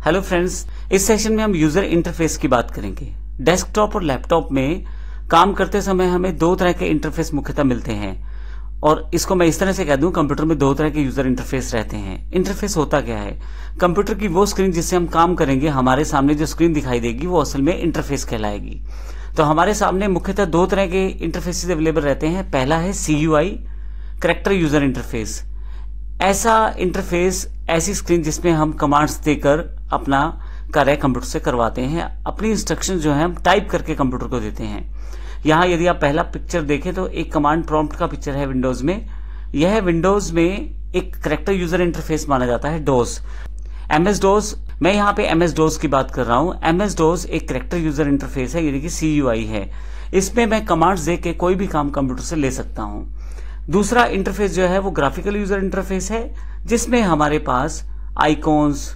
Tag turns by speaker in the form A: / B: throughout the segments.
A: Hello friends, इस session में हम यूजर इंटरफेस की बात करेंगे। डेस्कटॉप और लैपटॉप में काम करते समय हमें दो तरह के इंटरफेस मुख्यतः मिलते हैं और इसको मैं इस तरह से कह दूं, कंप्यूटर में दो तरह के यूजर इंटरफेस रहते हैं। इंटरफेस होता क्या है? कंप्यूटर की वो स्क्रीन जिससे हम काम करेंगे, हमारे सामने जो स्क्रीन दिखाई देगी वो असल में इंटरफेस कहलाएगी। तो हमारे सामने मुख्यतः दो तरह के इंटरफेसेस अवेलेबल रहते हैं। पहला है CUI, कैरेक्टर यूजर इंटरफेस। ऐसा इंटरफेस, ऐसी स्क्रीन जिसमें हम कमांड्स देकर अपना कार्य कंप्यूटर से करवाते हैं। अपनी इंस्ट्रक्शन जो है हम टाइप करके कंप्यूटर को देते हैं। यहाँ यदि आप पहला पिक्चर देखें तो एक कमांड प्रॉम्प्ट का पिक्चर है विंडोज में। यह विंडोज में एक कैरेक्टर यूजर इंटरफेस माना जाता है, डोज। MS DOS, मैं यहाँ पे MS DOS की बात कर रहा हूँ। MS DOS एक कैरेक्टर यूजर इंटरफेस है, यानी कि CUI है। इसमें मैं कमांड्स दे के कोई भी काम कंप्यूटर से ले सकता हूँ। दूसरा इंटरफेस जो है वो ग्राफिकल यूजर इंटरफेस है, जिसमें हमारे पास आइकॉन्स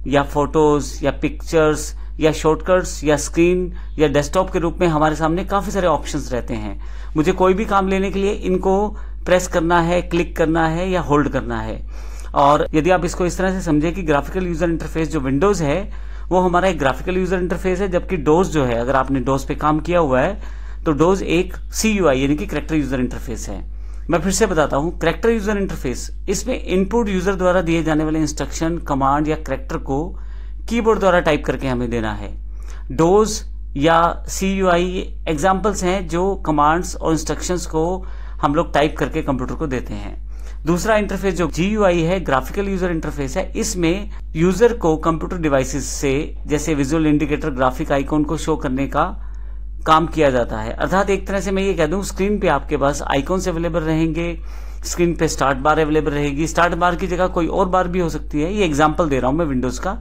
A: या फोटोज या पिक्चर्स या शॉर्टकट्स या स्क्रीन या डेस्कटॉप के रूप में हमारे सामने काफी सारे ऑप्शंस रहते हैं। मुझे कोई भी काम लेने के लिए इनको प्रेस करना है, क्लिक करना है या होल्ड करना है। और यदि आप इसको इस तरह से समझे कि ग्राफिकल यूजर इंटरफेस जो विंडोज है वो हमारा एक ग्राफिकल यूजर इंटरफेस है, जबकि डोज जो है, अगर आपने डोज पे काम किया हुआ है तो डोज एक CUI यानी कि कैरेक्टर यूजर इंटरफेस है। मैं फिर से बताता हूं, कैरेक्टर यूजर इंटरफेस, इसमें इनपुट यूजर द्वारा दिए जाने वाले इंस्ट्रक्शन, कमांड या कैरेक्टर को कीबोर्ड द्वारा टाइप करके हमें देना है। डोज या CUI एग्जांपल्स हैं जो कमांड्स और इंस्ट्रक्शंस को हम लोग टाइप करके कंप्यूटर को देते हैं। दूसरा इंटरफेस जो GUI है, ग्राफिकल यूजर इंटरफेस है, इसमें यूजर को कंप्यूटर डिवाइसेस से, जैसे विजुअल इंडिकेटर, ग्राफिक आइकॉन को शो करने का काम किया जाता है। अर्थात एक तरह से मैं ये कह दूं, स्क्रीन पे आपके पास आइकॉन्स अवेलेबल रहेंगे, स्क्रीन पे स्टार्ट बार अवेलेबल रहेगी। स्टार्ट बार की जगह कोई और बार भी हो सकती है, ये एग्जांपल दे रहा हूं मैं विंडोज का।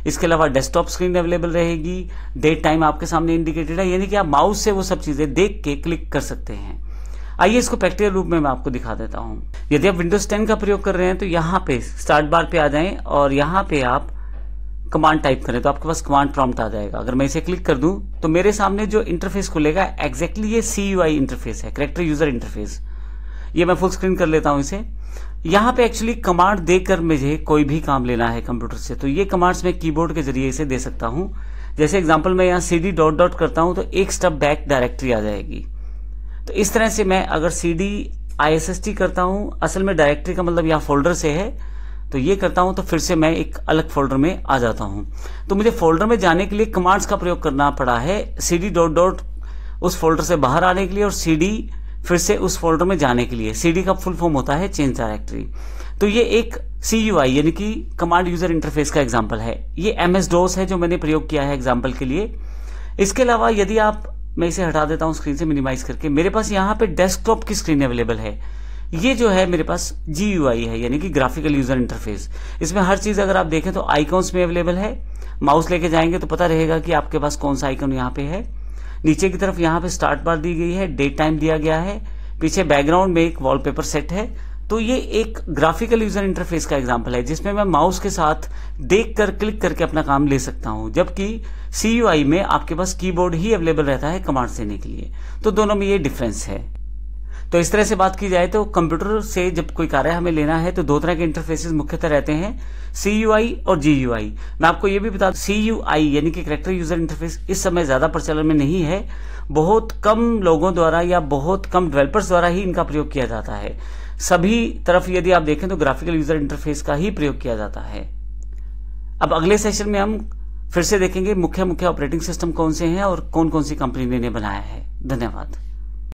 A: इसके अलावा डेस्कटॉप स्क्रीन अवेलेबल रहेगी, डेट टाइम आपके सामने इंडिकेटेड है, यानी कि आप माउस से वो सब चीजें देख के क्लिक कर सकते हैं। आइए इसको प्रैक्टिकल रूप में मैं आपको दिखा देता हूं। यदि आप विंडोज 10 का प्रयोग कर रहे हैं तो यहाँ पे स्टार्ट बार पे आ जाएं और यहाँ पे आप कमांड टाइप करें तो आपके पास कमांड प्रॉम्प्ट आ जाएगा। अगर मैं इसे क्लिक कर दूं तो मेरे सामने जो इंटरफेस खुलेगा एग्जैक्टली ये CUI इंटरफेस है, कैरेक्टर यूजर इंटरफेस। ये मैं फुल स्क्रीन कर लेता हूं इसे। यहाँ पे एक्चुअली कमांड देकर मुझे कोई भी काम लेना है कंप्यूटर से, तो ये कमांड्स मैं कीबोर्ड के जरिए इसे दे सकता हूं। जैसे एग्जाम्पल मैं यहाँ CD ... करता हूं तो एक स्टेप बैक डायरेक्टरी आ जाएगी। तो इस तरह से मैं अगर CD करता हूं, असल में डायरेक्टरी का मतलब यहाँ फोल्डर से है, तो ये करता हूं तो फिर से मैं एक अलग फोल्डर में आ जाता हूं। तो मुझे फोल्डर में जाने के लिए कमांड्स का प्रयोग करना पड़ा है, CD ... उस फोल्डर से बाहर आने के लिए और CD फिर से उस फोल्डर में जाने के लिए। CD का फुल फॉर्म होता है चेंज डायरेक्टरी। तो ये एक CUI यानी कि कमांड यूजर इंटरफेस का एग्जाम्पल है। ये MS DOS है जो मैंने प्रयोग किया है एग्जाम्पल के लिए। इसके अलावा यदि आप, मैं इसे हटा देता हूं स्क्रीन से मिनिमाइज करके, मेरे पास यहाँ पे डेस्कटॉप की स्क्रीन अवेलेबल है। ये जो है मेरे पास GUI है, यानी कि ग्राफिकल यूजर इंटरफेस। इसमें हर चीज अगर आप देखें तो आइकॉन्स में अवेलेबल है। माउस लेके जाएंगे तो पता रहेगा कि आपके पास कौन सा आइकॉन यहाँ पे है। नीचे की तरफ यहाँ पे स्टार्ट बार दी गई है, डेट टाइम दिया गया है, पीछे बैकग्राउंड में एक वॉलपेपर सेट है। तो ये एक ग्राफिकल यूजर इंटरफेस का एग्जाम्पल है जिसमें मैं माउस के साथ देख कर, क्लिक करके अपना काम ले सकता हूं, जबकि CUI में आपके पास कीबोर्ड ही अवेलेबल रहता है कमांड देने के लिए। तो दोनों में ये डिफरेंस है। तो इस तरह से बात की जाए तो कंप्यूटर से जब कोई कार्य हमें लेना है तो दो तरह के इंटरफेसेस मुख्यतः रहते हैं, CUI और GUI। मैं आपको ये भी बता दूं, CUI यानी कि कैरेक्टर यूजर इंटरफेस इस समय ज्यादा प्रचलन में नहीं है। बहुत कम लोगों द्वारा या बहुत कम डेवलपर्स द्वारा ही इनका प्रयोग किया जाता है। सभी तरफ यदि आप देखें तो ग्राफिकल यूजर इंटरफेस का ही प्रयोग किया जाता है। अब अगले सेशन में हम फिर से देखेंगे मुख्य ऑपरेटिंग सिस्टम कौन से हैं और कौन कौन सी कंपनी ने इन्हें बनाया है। धन्यवाद।